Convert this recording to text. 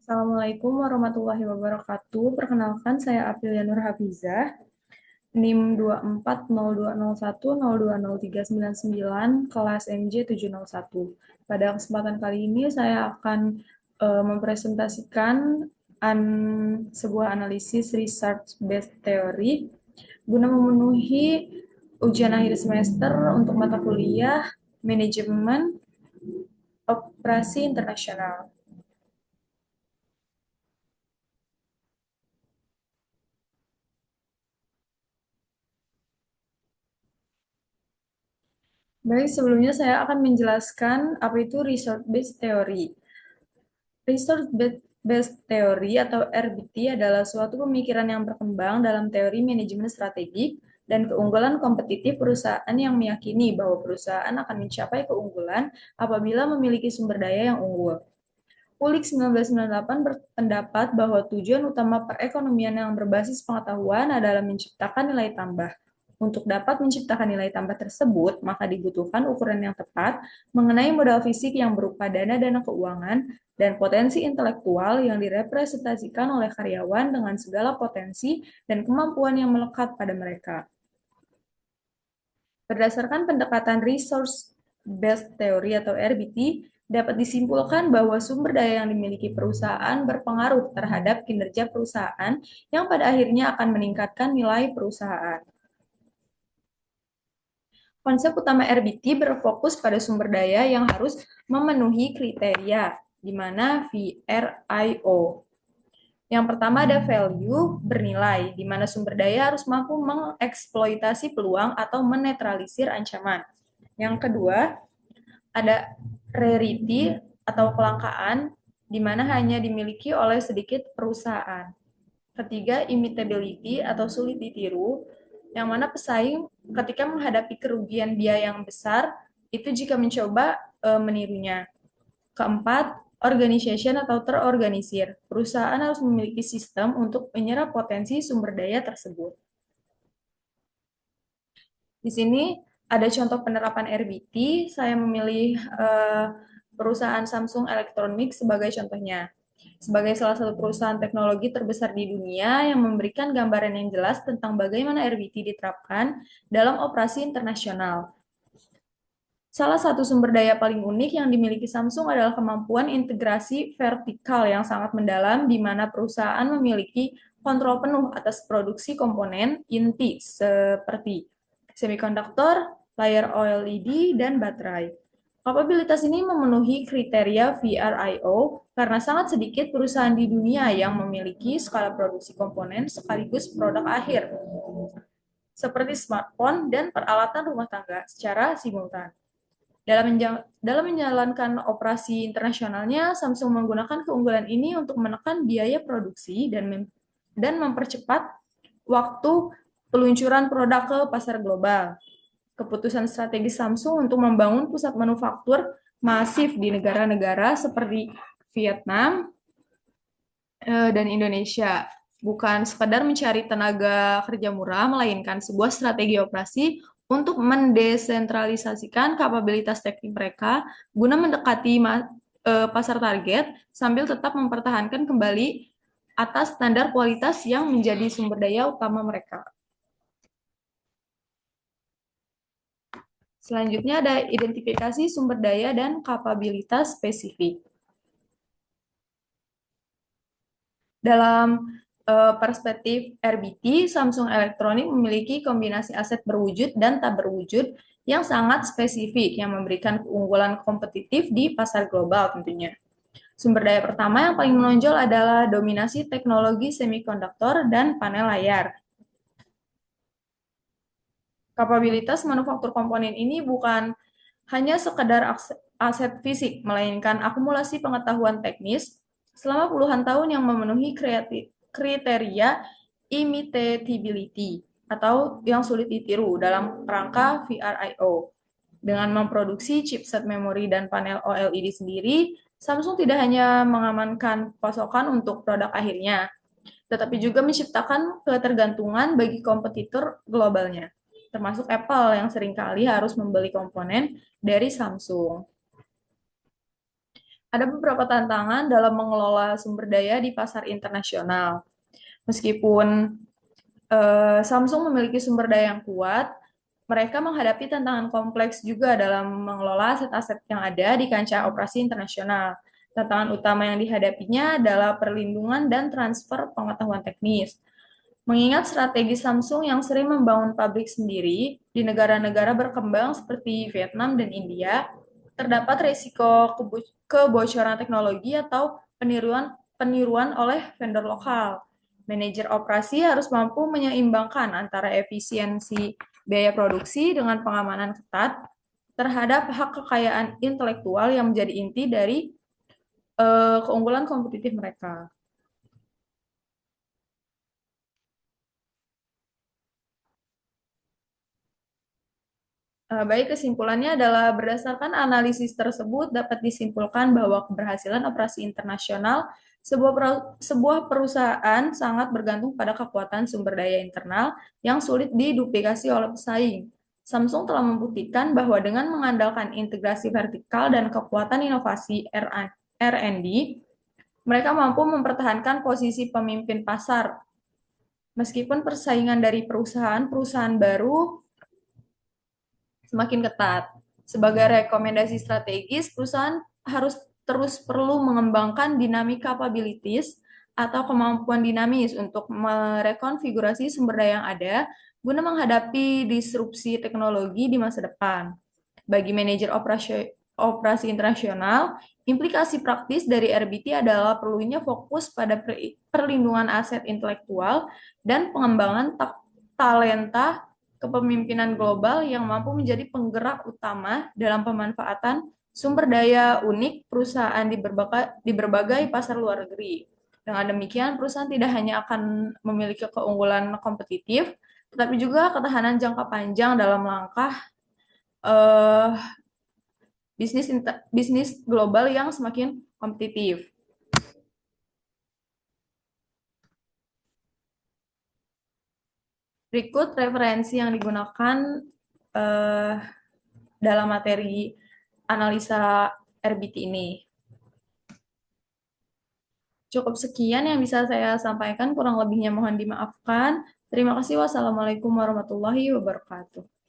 Assalamualaikum warahmatullahi wabarakatuh. Perkenalkan, saya Aprilia Nur Hafizah, NIM 240201020399, kelas MJ 701. Pada kesempatan kali ini saya akan mempresentasikan sebuah analisis research based theory guna memenuhi ujian akhir semester untuk mata kuliah manajemen operasi internasional. Baik, sebelumnya saya akan menjelaskan apa itu research-based theory. Research-based theory atau RBT adalah suatu pemikiran yang berkembang dalam teori manajemen strategik dan keunggulan kompetitif perusahaan yang meyakini bahwa perusahaan akan mencapai keunggulan apabila memiliki sumber daya yang unggul. Ulik 1998 berpendapat bahwa tujuan utama perekonomian yang berbasis pengetahuan adalah menciptakan nilai tambah. Untuk dapat menciptakan nilai tambah tersebut, maka dibutuhkan ukuran yang tepat mengenai modal fisik yang berupa dana-dana keuangan dan potensi intelektual yang direpresentasikan oleh karyawan dengan segala potensi dan kemampuan yang melekat pada mereka. Berdasarkan pendekatan Resource-Based Theory atau RBT, dapat disimpulkan bahwa sumber daya yang dimiliki perusahaan berpengaruh terhadap kinerja perusahaan yang pada akhirnya akan meningkatkan nilai perusahaan. Konsep utama RBT berfokus pada sumber daya yang harus memenuhi kriteria, di mana VRIO. Yang pertama ada value, bernilai, di mana sumber daya harus mampu mengeksploitasi peluang atau menetralisir ancaman. Yang kedua, ada rarity atau kelangkaan, di mana hanya dimiliki oleh sedikit perusahaan. Ketiga, imitability atau sulit ditiru, yang mana pesaing ketika menghadapi kerugian biaya yang besar, itu jika mencoba menirunya. Keempat, organization atau terorganisir. Perusahaan harus memiliki sistem untuk menyerap potensi sumber daya tersebut. Di sini ada contoh penerapan RBT. Saya memilih perusahaan Samsung Electronics sebagai contohnya. Sebagai salah satu perusahaan teknologi terbesar di dunia yang memberikan gambaran yang jelas tentang bagaimana RBT diterapkan dalam operasi internasional. Salah satu sumber daya paling unik yang dimiliki Samsung adalah kemampuan integrasi vertikal yang sangat mendalam, di mana perusahaan memiliki kontrol penuh atas produksi komponen inti seperti semikonduktor, layar OLED, dan baterai. Kapabilitas ini memenuhi kriteria VRIO karena sangat sedikit perusahaan di dunia yang memiliki skala produksi komponen sekaligus produk akhir, seperti smartphone dan peralatan rumah tangga secara simultan. Dalam menjalankan operasi internasionalnya, Samsung menggunakan keunggulan ini untuk menekan biaya produksi dan mempercepat waktu peluncuran produk ke pasar global. Keputusan strategis Samsung untuk membangun pusat manufaktur masif di negara-negara seperti Vietnam dan Indonesia bukan sekadar mencari tenaga kerja murah, melainkan sebuah strategi operasi untuk mendesentralisasikan kapabilitas teknik mereka guna mendekati pasar target sambil tetap mempertahankan kembali atas standar kualitas yang menjadi sumber daya utama mereka. Selanjutnya ada identifikasi sumber daya dan kapabilitas spesifik. Dalam perspektif RBT, Samsung Electronics memiliki kombinasi aset berwujud dan tak berwujud yang sangat spesifik yang memberikan keunggulan kompetitif di pasar global tentunya. Sumber daya pertama yang paling menonjol adalah dominasi teknologi semikonduktor dan panel layar. Kapabilitas manufaktur komponen ini bukan hanya sekedar aset fisik, melainkan akumulasi pengetahuan teknis selama puluhan tahun yang memenuhi kriteria imitability atau yang sulit ditiru dalam rangka VRIO. Dengan memproduksi chipset memori dan panel OLED sendiri, Samsung tidak hanya mengamankan pasokan untuk produk akhirnya, tetapi juga menciptakan ketergantungan bagi kompetitor globalnya, termasuk Apple yang seringkali harus membeli komponen dari Samsung. Ada beberapa tantangan dalam mengelola sumber daya di pasar internasional. Meskipun Samsung memiliki sumber daya yang kuat, mereka menghadapi tantangan kompleks juga dalam mengelola aset-aset yang ada di kancah operasi internasional. Tantangan utama yang dihadapinya adalah perlindungan dan transfer pengetahuan teknis. Mengingat strategi Samsung yang sering membangun pabrik sendiri di negara-negara berkembang seperti Vietnam dan India, terdapat risiko kebocoran teknologi atau peniruan oleh vendor lokal. Manajer operasi harus mampu menyeimbangkan antara efisiensi biaya produksi dengan pengamanan ketat terhadap hak kekayaan intelektual yang menjadi inti dari keunggulan kompetitif mereka. Baik, kesimpulannya adalah berdasarkan analisis tersebut dapat disimpulkan bahwa keberhasilan operasi internasional sebuah perusahaan sangat bergantung pada kekuatan sumber daya internal yang sulit diduplikasi oleh pesaing. Samsung telah membuktikan bahwa dengan mengandalkan integrasi vertikal dan kekuatan inovasi R&D, mereka mampu mempertahankan posisi pemimpin pasar. Meskipun persaingan dari perusahaan-perusahaan baru semakin ketat. Sebagai rekomendasi strategis, perusahaan harus terus perlu mengembangkan dynamic capabilities atau kemampuan dinamis untuk merekonfigurasi sumber daya yang ada guna menghadapi disrupsi teknologi di masa depan. Bagi manajer operasi internasional, implikasi praktis dari RBT adalah perlunya fokus pada perlindungan aset intelektual dan pengembangan talenta kepemimpinan global yang mampu menjadi penggerak utama dalam pemanfaatan sumber daya unik perusahaan di berbagai pasar luar negeri. Dengan demikian, perusahaan tidak hanya akan memiliki keunggulan kompetitif, tetapi juga ketahanan jangka panjang dalam langkah eh, bisnis global yang semakin kompetitif. Berikut referensi yang digunakan eh, dalam materi analisa RBT ini. Cukup sekian yang bisa saya sampaikan, kurang lebihnya mohon dimaafkan. Terima kasih. Wassalamualaikum warahmatullahi wabarakatuh.